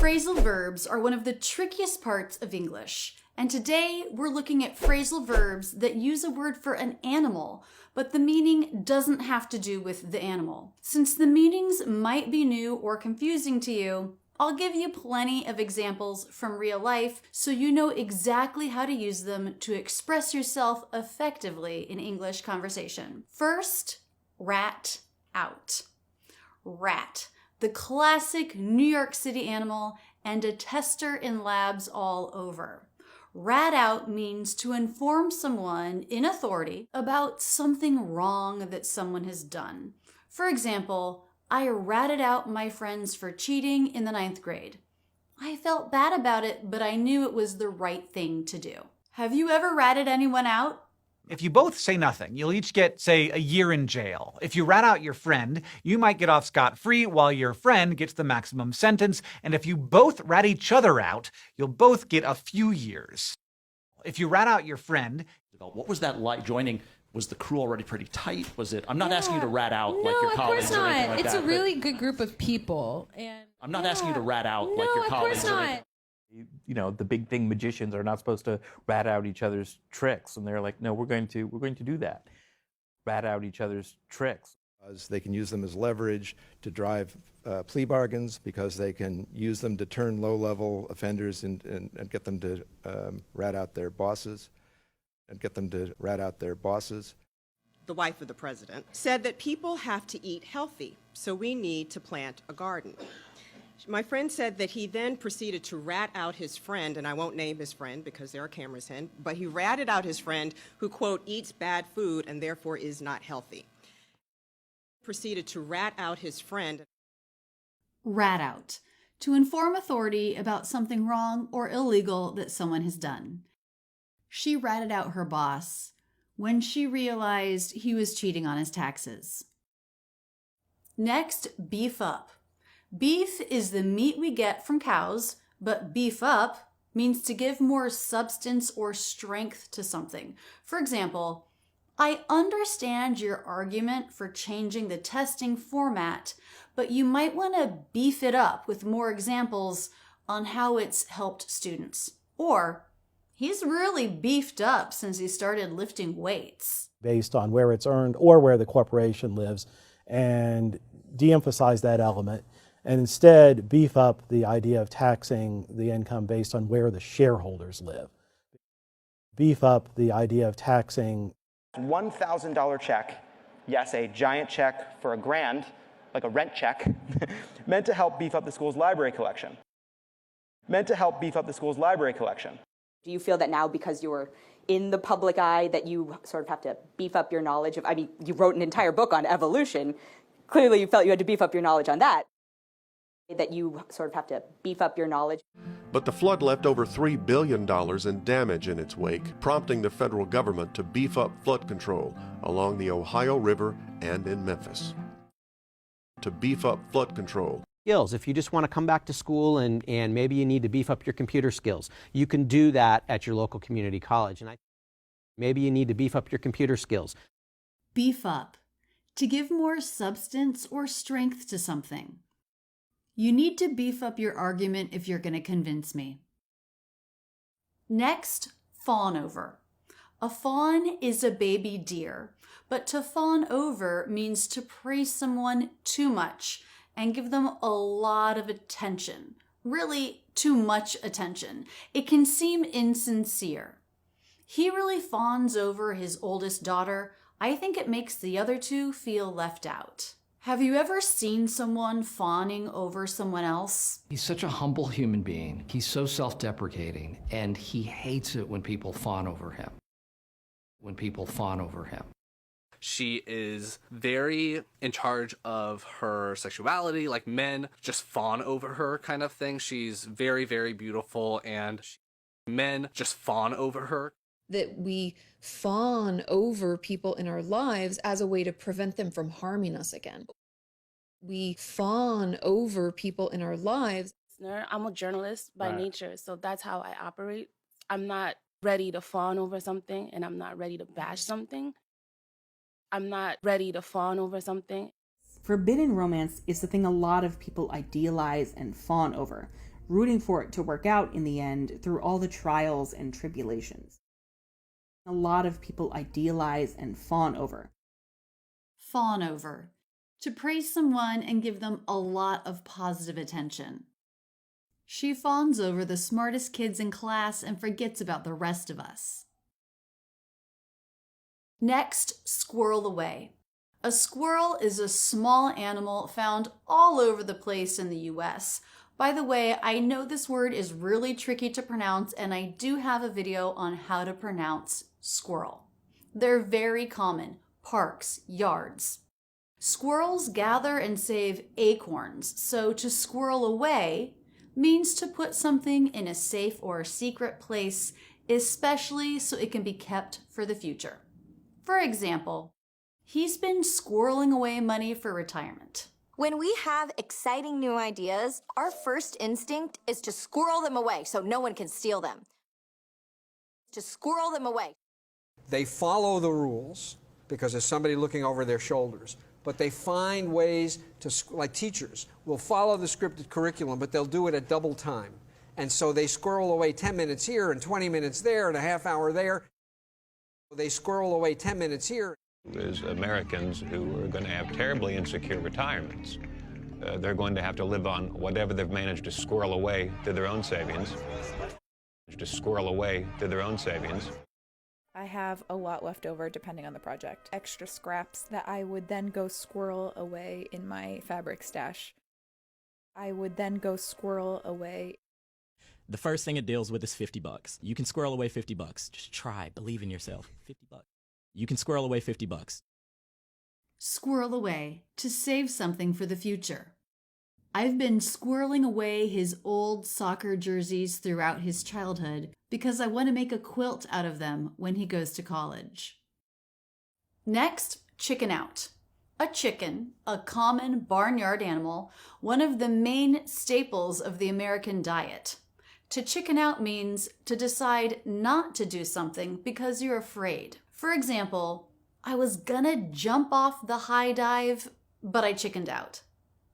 Phrasal verbs are one of the trickiest parts of English, and today we're looking at phrasal verbs that use a word for an animal, but the meaning doesn't have to do with the animal. Since the meanings might be new or confusing to you, I'll give you plenty of examples from real life so you know exactly how to use them to express yourself effectively in English conversation. First, rat out. Rat, the classic New York City animal and a tester in labs all over. Rat out means to inform someone in authority about something wrong that someone has done. For example, I ratted out my friends for cheating in the 9th grade. I felt bad about it, but I knew it was the right thing to do. Have you ever ratted anyone out? If you both say nothing, you'll each get, say, a year in jail. If you rat out your friend, you might get off scot-free while your friend gets the maximum sentence. And if you both rat each other out, you'll both get a few years. If you rat out your friend... What was that like joining? Was the crew already pretty tight? Was it? I'm not asking you to rat out like your colleagues or anything like it's that. It's a really good group of people. And I'm not asking you to rat out like your colleagues or anything. You know, the big thing, magicians are not supposed to rat out each other's tricks, and they're like, no, we're going to do that. Rat out each other's tricks. They can use them as leverage to drive plea bargains, because they can use them to turn low-level offenders and get them to rat out their bosses, The wife of the president said that people have to eat healthy, so we need to plant a garden. My friend said that he then proceeded to rat out his friend, and I won't name his friend because there are cameras in, but he ratted out his friend who, quote, eats bad food and therefore is not healthy. Proceeded to rat out his friend. Rat out, to inform authority about something wrong or illegal that someone has done. She ratted out her boss when she realized he was cheating on his taxes. Next, beef up. Beef is the meat we get from cows, but beef up means to give more substance or strength to something. For example, I understand your argument for changing the testing format, but you might want to beef it up with more examples on how it's helped students. Or, he's really beefed up since he started lifting weights. Based on where it's earned or where the corporation lives, and de-emphasize that element, and instead beef up the idea of taxing the income based on where the shareholders live. Beef up the idea of taxing $1,000 check, yes, a giant check for $1,000, like a rent check, meant to help beef up the school's library collection. Do you feel that now, because you're in the public eye, that you sort of have to beef up your knowledge of, you wrote an entire book on evolution. Clearly you felt you had to beef up your knowledge on that. That you sort of have to beef up your knowledge. But the flood left over $3 billion in damage in its wake, prompting the federal government to beef up flood control along the Ohio River and in Memphis. Skills. If you just want to come back to school and maybe you need to beef up your computer skills, you can do that at your local community college. Beef up, to give more substance or strength to something. You need to beef up your argument if you're going to convince me. Next, fawn over. A fawn is a baby deer, but to fawn over means to praise someone too much and give them a lot of attention. Really, too much attention. It can seem insincere. He really fawns over his oldest daughter. I think it makes the other two feel left out. Have you ever seen someone fawning over someone else? He's such a humble human being. He's so self-deprecating, and he hates it when people fawn over him. She is very in charge of her sexuality, like men just fawn over her kind of thing. She's very, very beautiful, and men just fawn over her. That we fawn over people in our lives as a way to prevent them from harming us again. We fawn over people in our lives. I'm a journalist by nature, so that's how I operate. I'm not ready to fawn over something, and I'm not ready to bash something. Forbidden romance is the thing a lot of people idealize and fawn over. rooting for it to work out in the end through all the trials and tribulations. A lot of people idealize and fawn over. Fawn over. To praise someone and give them a lot of positive attention. She fawns over the smartest kids in class and forgets about the rest of us. Next, squirrel away. A squirrel is a small animal found all over the place in the US. By the way, I know this word is really tricky to pronounce, and I do have a video on how to pronounce squirrel. They're very common. Parks, yards. Squirrels gather and save acorns, so to squirrel away means to put something in a safe or secret place, especially so it can be kept for the future. For example, he's been squirreling away money for retirement. When we have exciting new ideas, our first instinct is to squirrel them away so no one can steal them. To squirrel them away. They follow the rules because there's somebody looking over their shoulders. But they find ways to, like teachers, will follow the scripted curriculum, but they'll do it at double time. And so they squirrel away 10 minutes here and 20 minutes there and a half hour there. They squirrel away 10 minutes here. There's Americans who are going to have terribly insecure retirements. They're going to have to live on whatever they've managed to squirrel away to their own savings. I have a lot left over depending on the project. Extra scraps that I would then go squirrel away in my fabric stash. The first thing it deals with is $50. You can squirrel away $50. Just try, believe in yourself. $50. You can squirrel away $50. Squirrel away to save something for the future. I've been squirreling away his old soccer jerseys throughout his childhood because I want to make a quilt out of them when he goes to college. Next, chicken out. A chicken, a common barnyard animal, one of the main staples of the American diet. To chicken out means to decide not to do something because you're afraid. For example, I was gonna jump off the high dive, but I chickened out.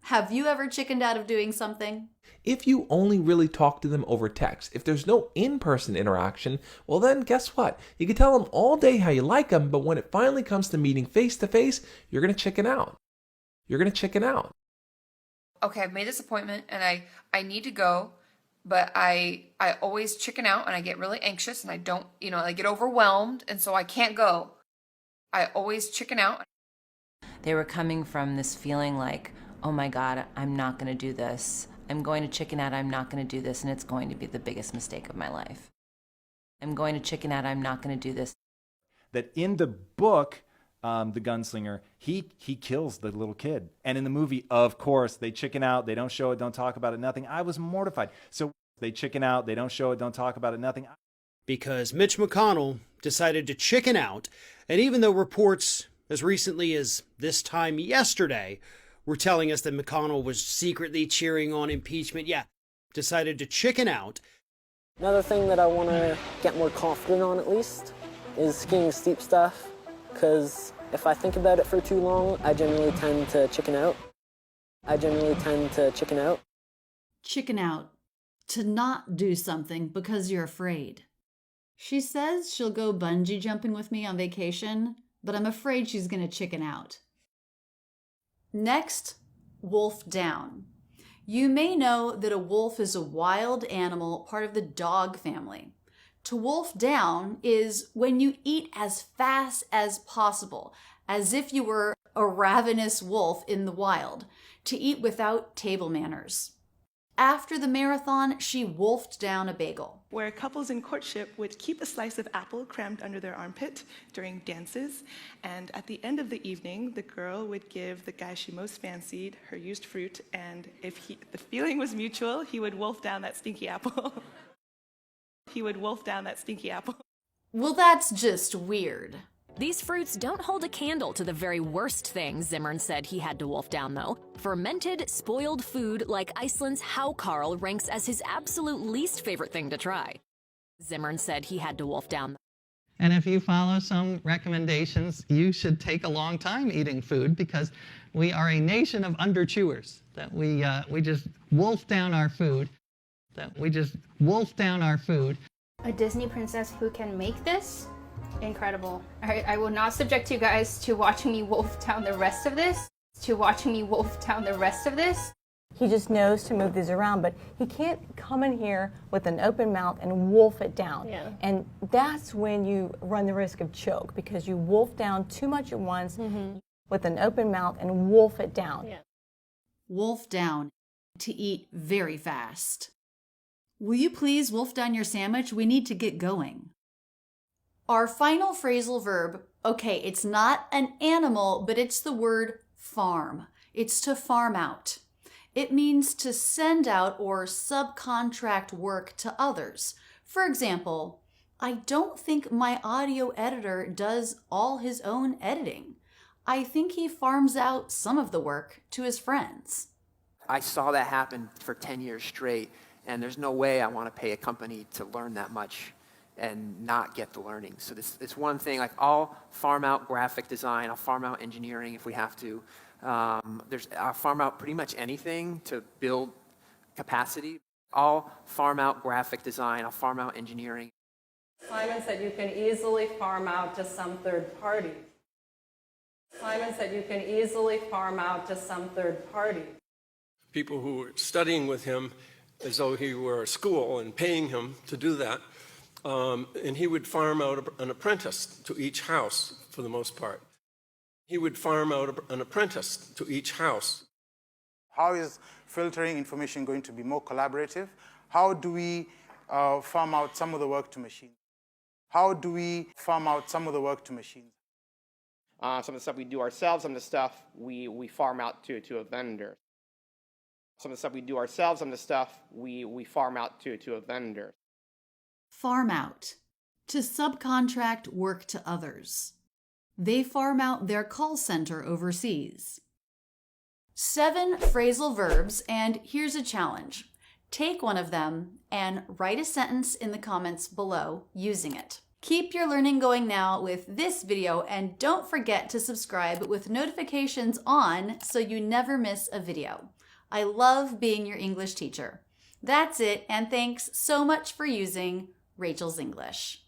Have you ever chickened out of doing something? If you only really talk to them over text, if there's no in-person interaction, well then guess what? You can tell them all day how you like them, but when it finally comes to meeting face-to-face, you're gonna chicken out. Okay, I've made this appointment and I need to go, but I always chicken out and I get really anxious and I don't, I get overwhelmed and so I can't go. I always chicken out. They were coming from this feeling like, oh my God, I'm not going to do this. I'm going to chicken out, I'm not going to do this, and it's going to be the biggest mistake of my life. I'm going to chicken out, I'm not going to do this. That in the book, the gunslinger, he kills the little kid. And in the movie, of course, they chicken out, they don't show it, don't talk about it, nothing. I was mortified. So they chicken out, they don't show it, don't talk about it, nothing. Because Mitch McConnell decided to chicken out, and even though reports as recently as this time yesterday were telling us that McConnell was secretly cheering on impeachment, decided to chicken out. Another thing that I want to get more confident on, at least, is skiing steep stuff, because if I think about it for too long, I generally tend to chicken out. Chicken out. To not do something because you're afraid. She says she'll go bungee jumping with me on vacation, but I'm afraid she's going to chicken out. Next, wolf down. You may know that a wolf is a wild animal, part of the dog family. To wolf down is when you eat as fast as possible, as if you were a ravenous wolf in the wild, to eat without table manners. After the marathon, she wolfed down a bagel. Where couples in courtship would keep a slice of apple crammed under their armpit during dances, and at the end of the evening, the girl would give the guy she most fancied her used fruit, and if the feeling was mutual, he would wolf down that stinky apple. Well, that's just weird. These fruits don't hold a candle to the very worst thing Zimmern said he had to wolf down, though. Fermented, spoiled food like Iceland's haukarl ranks as his absolute least favorite thing to try. Zimmern said he had to wolf down. And if you follow some recommendations, you should take a long time eating food because we are a nation of underchewers, that we just wolf down our food. We just wolf down our food. A Disney princess who can make this? Incredible. I will not subject you guys to watching me wolf down the rest of this. He just knows to move these around, but he can't come in here with an open mouth and wolf it down. Yeah. And that's when you run the risk of choke, because you wolf down too much at once with an open mouth and wolf it down. Yeah. Wolf down. To eat very fast. Will you please wolf down your sandwich? We need to get going. Our final phrasal verb, okay, it's not an animal, but it's the word farm. It's to farm out. It means to send out or subcontract work to others. For example, I don't think my audio editor does all his own editing. I think he farms out some of the work to his friends. I saw that happen for 10 years straight, and there's no way I want to pay a company to learn that much and not get the learning. So it's one thing, like I'll farm out graphic design, I'll farm out engineering if we have to. I'll farm out pretty much anything to build capacity. I'll farm out graphic design, I'll farm out engineering. Simon said you can easily farm out to some third party. People who were studying with him as though he were a school and paying him to do that. And he would farm out an apprentice to each house for the most part. How is filtering information going to be more collaborative? How do we farm out some of the work to machines? Some of the stuff we do ourselves, some of the stuff we farm out to a vendor. Farm out. To subcontract work to others. They farm out their call center overseas. 7 phrasal verbs, and here's a challenge. Take one of them and write a sentence in the comments below using it. Keep your learning going now with this video, and don't forget to subscribe with notifications on so you never miss a video. I love being your English teacher. That's it, and thanks so much for using Rachel's English.